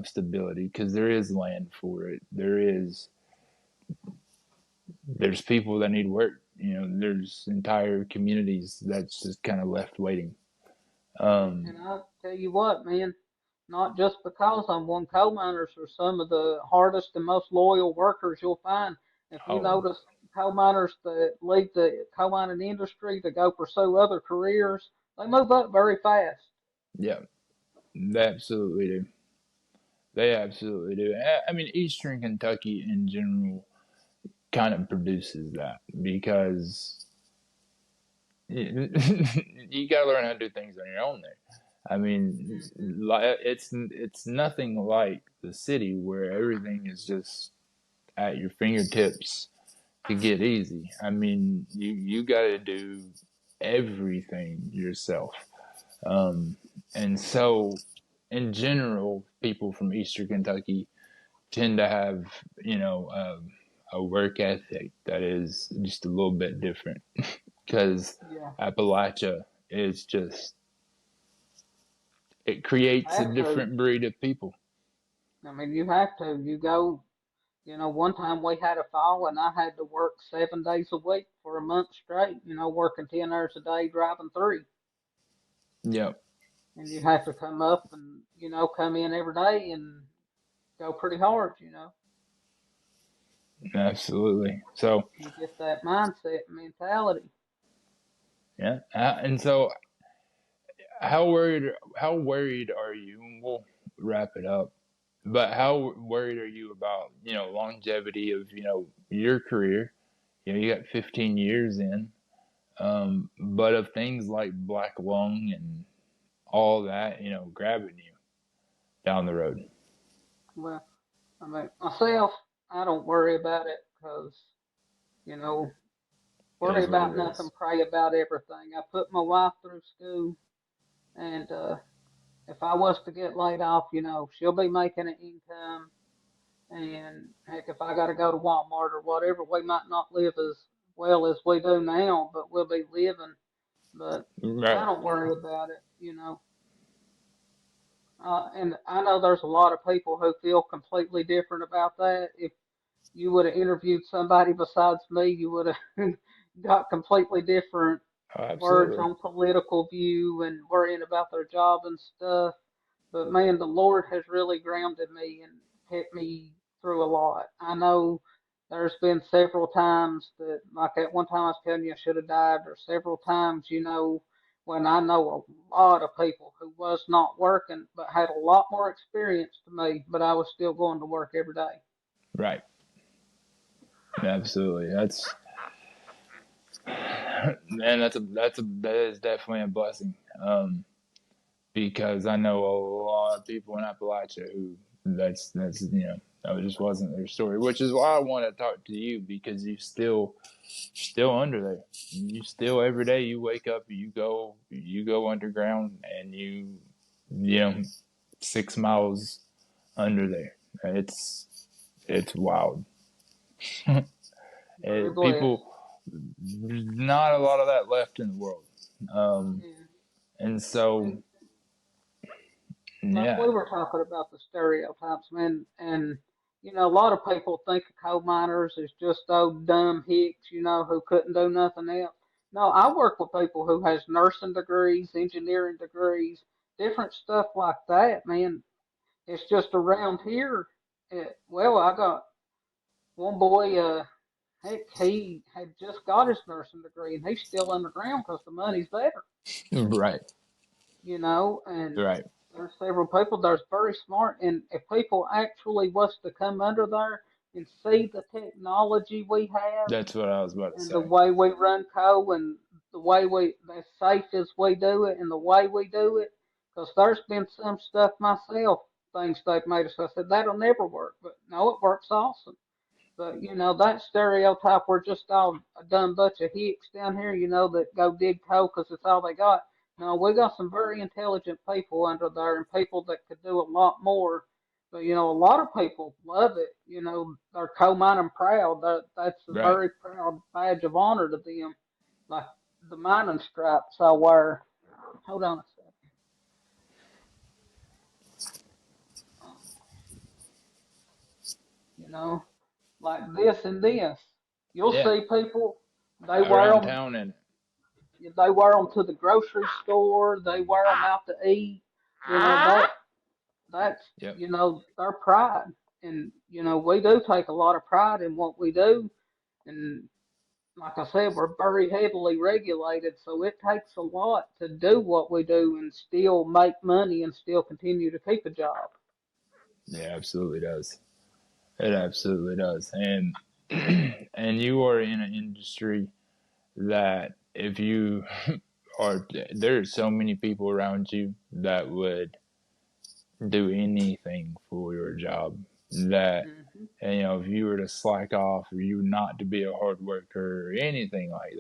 stability because there is land for it. There's people that need work. There's entire communities that's just kind of left waiting. And Um, I tell you what, man, not just because I'm one, coal miners are some of the hardest and most loyal workers you'll find. If you oh, notice, coal miners that leave the coal mining industry to go pursue other careers, they move up very fast. yeah, they absolutely do. They absolutely do. I mean, Eastern Kentucky in general kind of produces that because you got to learn how to do things on your own there. I mean, Hmm. it's nothing like the city where everything is just at your fingertips to get easy. I mean, you got to do everything yourself, um, and so in general, people from Eastern Kentucky tend to have a work ethic that is just a little bit different because Yeah, Appalachia is just it creates a that too. different breed of people. I mean, you have to. You go, one time we had a fall and I had to work 7 days a week for a month straight, working 10 hours a day, driving three. Yep, And you have to come up and, come in every day and go pretty hard. absolutely. So You get that mindset mentality. yeah, and so how worried are you? And we'll wrap it up. But how worried are you about longevity of your career? You got 15 years in, but of things like black lung and all that, grabbing you down the road. Well, I mean, myself, I don't worry about it because, you know, It worry is what it about nothing, is. pray about everything. I put my wife through school, and if I was to get laid off, she'll be making an income. And heck, if I got to go to Walmart or whatever, we might not live as well as we do now, but we'll be living. But I Right. don't worry about it. And I know there's a lot of people who feel completely different about that. If you would have interviewed somebody besides me, you would have got completely different Oh, words absolutely. on political view and worrying about their job and stuff. But man, the Lord has really grounded me and kept me through a lot. I know there's been several times that, like at one time I was telling you I should have died, or several times, when I know a lot of people who was not working but had a lot more experience to me, but I was still going to work every day. Right. Absolutely. That's man. That is definitely a blessing. Because I know a lot of people in Appalachia who that's that just wasn't their story. Which is why I want to talk to you because still under there. You still every day you wake up, you go underground, and you know 6 miles under there. It's wild. Very blessed. People, not a lot of that left in the world. Um, Yeah. and so And like yeah, we were talking about the stereotypes, man, and a lot of people think of coal miners as just old dumb hicks, who couldn't do nothing else. No, I work with people who has nursing degrees, engineering degrees, different stuff like that, man. It's just around here. Well, I got one boy. Heck, he had just got his nursing degree, and he's still underground because the money's better. right, And right, there's several people there's very smart, and if people actually was to come under there and see the technology we have that's what I was about to and the say. way we run co and the way we as safe as we do it and the way we do it, because there's been some stuff myself, things they've made us. I said that'll never work, but no, it works awesome. But that stereotype, we're just all a dumb bunch of hicks down here, that go dig coal 'cause it's all they got. No, we got some very intelligent people under there and people that could do a lot more. But a lot of people love it. They're coal mining proud. That's a Right, very proud badge of honor to them. Like the mining stripes I wear. Hold on a second. You know, like this and this. You'll yeah, see people. They wear around them. town and They wear them to the grocery store. They wear them out to eat. That's yep, their pride, and we do take a lot of pride in what we do. And like I said, we're very heavily regulated, so it takes a lot to do what we do and still make money and still continue to keep a job. yeah, absolutely does. It absolutely does. And and you are in an industry that if you are there's so many people around you that would do anything for your job that Hmm. and, if you were to slack off or you not to be a hard worker or anything like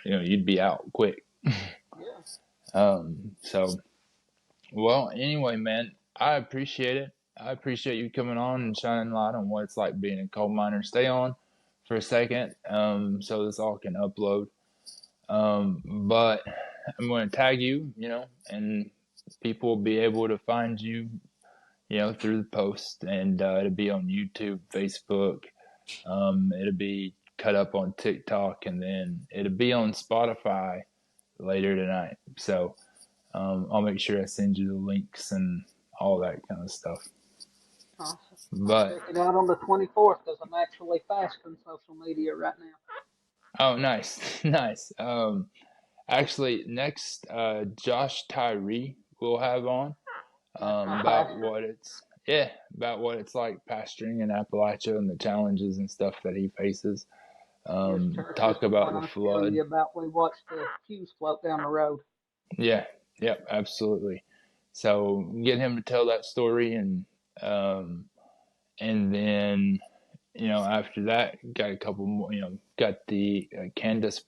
that, you'd be out quick. Yeah. So well, anyway, man, I appreciate it. I appreciate you coming on and shining light on what it's like being a coal miner. Stay on for a second, so this all can upload. But I'm going to tag you, and people will be able to find you, through the post, and it'll be on YouTube, Facebook. It'll be cut up on TikTok, and then it'll be on Spotify later tonight. So I'll make sure I send you the links and all that kind of stuff. Awesome. I'll But check it out on the 24th because I'm actually fasting social media right now. oh, nice, nice. Actually, next, Josh Tyree will have on That's my about pastor. what it's like pastoring in Appalachia and the challenges and stuff that he faces. His church is Talk the about one the I was telling flood. you about. We watched the pews float down the road. Yeah, yep, absolutely. So get him to tell that story, and then after that, got a couple more. Got the Candace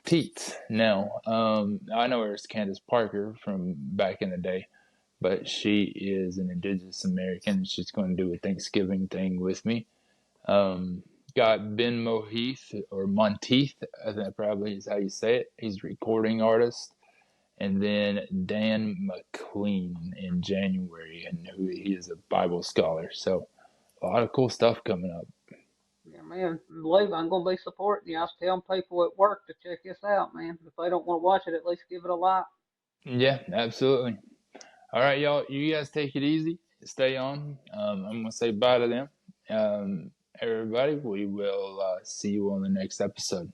Teets now. I know her as Candace Parker from back in the day, but she is an Indigenous American. She's going to do a Thanksgiving thing with me. Got Ben Mohith, or Monteith, I think that probably is how you say it. He's a recording artist. And then Dan McLean in January, and who he is a Bible scholar. So a lot of cool stuff coming up. Yeah, man. Believe I'm going to be supporting you. I was telling people at work to check this out, man. If they don't want to watch it, at least give it a like. Yeah, absolutely. All right, y'all. You guys take it easy. Stay on. I'm gonna say bye to them. Everybody, we will see you on the next episode.